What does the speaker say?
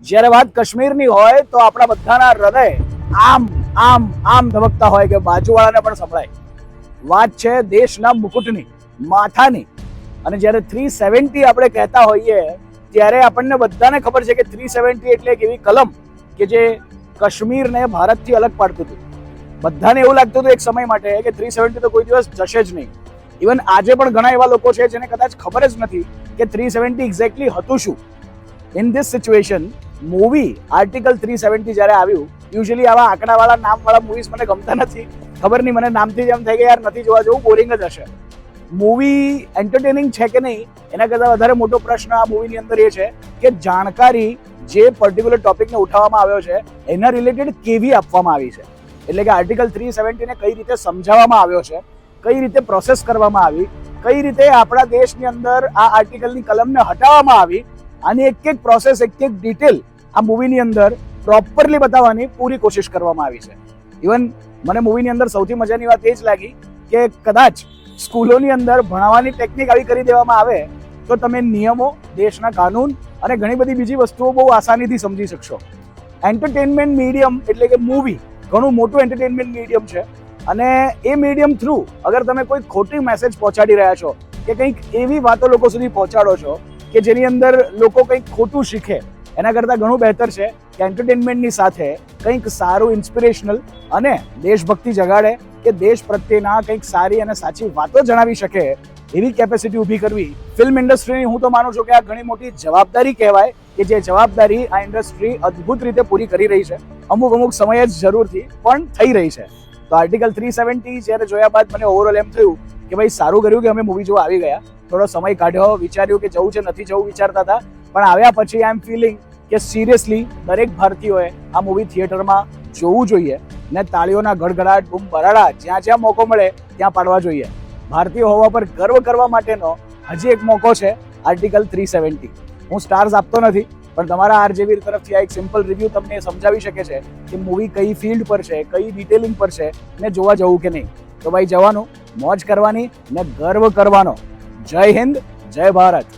જ્યારે વાત કાશ્મીરની હોય તો આપણા બધાના હૃદય આમ આમ આમ ધબકતા હોય કે બાજુવાળાને પણ સંભળાય. વાત છે દેશના મુકુટની, માથાની. અને જ્યારે 370 આપણે કહેતા હોઈએ ત્યારે આપણને બધાને ખબર છે કે 370 એટલે એક એવી કલમ કે જે કાશ્મીરને ભારતથી અલગ પાડતું હતું. બધાને એવું લાગતું હતું એક સમય માટે કે 370 તો કોઈ દિવસ જશે જ નહીં. ઇવન આજે પણ ઘણા એવા લોકો છે જેને કદાચ ખબર જ નથી કે 370 એક્ઝેક્ટલી હતું શું. In this situation movie article 370 જ્યારે આવ્યું, યુઝ્યુઅલી આવા આંકડાવાળા નામવાળા મૂવીઝ મને ગમતા નથી. ખબર નહીં, મને નામથી જ એમ થાય કે યાર નથી જોવા જવું, બોરિંગ જ હશે. મૂવી એન્ટરટેનિંગ છે કે નહીં એના કરતાં વધારે મોટો પ્રશ્ન આ મૂવીની અંદર એ છે કે જાણકારી જે પર્ટિક્યુલર ટોપિકને ઉઠાવવામાં આવ્યો છે એના રિલેટેડ કેવી આપવામાં આવી છે. એટલે કે આર્ટિકલ 370 ને કઈ રીતે સમજાવવામાં આવ્યો છે, કઈ રીતે પ્રોસેસ કરવામાં આવી, કઈ રીતે આપણા દેશની અંદર આ આર્ટિકલની કલમને હટાવવામાં આવી, આની એક એક પ્રોસેસ, એક એક ડિટેલ આ મૂવીની અંદર પ્રોપરલી બતાવવાની પૂરી કોશિશ કરવામાં આવી છે. ઇવન મને મૂવીની અંદર સૌથી મજાની વાત એ જ લાગી કે કદાચ સ્કૂલોની અંદર ભણાવવાની ટેકનિક આવી કરી દેવામાં આવે તો તમે નિયમો, દેશના કાનૂન અને ઘણી બધી બીજી વસ્તુઓ બહુ આસાનીથી સમજી શકશો. એન્ટરટેનમેન્ટ મીડિયમ એટલે કે મૂવી ઘણું મોટું એન્ટરટેનમેન્ટ મીડિયમ છે અને એ મીડિયમ થ્રુ અગર તમે કોઈ ખોટી મેસેજ પહોંચાડી રહ્યા છો કે કંઈક એવી વાતો લોકો સુધી પહોંચાડો છો કે જેની અંદર લોકો કંઈક ખોટું શીખે, એના કરતાં ઘણું બહેતર છે કે એન્ટરટેનમેન્ટની સાથે કંઈક સારું ઇન્સ્પિરેશનલ અને દેશભક્તિ જગાડે કે દેશ પ્રત્યેના કંઈક સારી અને સાચી વાતો જણાવી શકે એવી કેપેસિટી ઊભી કરવી. ફિલ્મ ઇન્ડસ્ટ્રીની હું તો માનું છું કે આ ઘણી મોટી જવાબદારી કહેવાય કે જે જવાબદારી આ ઇન્ડસ્ટ્રી અદ્ભુત રીતે પૂરી કરી રહી છે. અમુક સમયે જ જરૂરથી પણ થઈ રહી છે. તો આર્ટિકલ 370 જ્યારે જોયા બાદ મને ઓવરઓલ એમ થયું કે ભાઈ સારું કર્યું કે અમે મૂવી જોવા આવી ગયા. થોડો સમય કાઢ્યો, વિચાર્યું કે જવું છે નથી જવું વિચારતા હતા, પણ આવ્યા પછી આઈ એમ ફિલિંગ કે સિરિયસલી દરેક ભારતીયોએ આ મૂવી થિયેટરમાં જોવું જોઈએ ને તાળીઓના ગડગડાટ, બૂમ બરાડા જ્યાં જ્યાં મોકો મળે ત્યાં પાડવા જોઈએ. ભારતીય હોવા પર ગર્વ કરવા માટેનો હજી એક મોકો છે આર્ટિકલ 370. હું સ્ટાર્સ આપતો નથી, પણ તમારા આરજેવીર તરફથી આ એક સિમ્પલ રિવ્યૂ તમને સમજાવી શકે છે કે મૂવી કઈ ફિલ્ડ પર છે, કઈ ડિટેલિંગ પર છે ને જોવા જવું કે નહીં. તો ભાઈ જવાનું, મોજ કરવાની ને ગર્વ કરવાનો. જય હિન્દ, જય ભારત.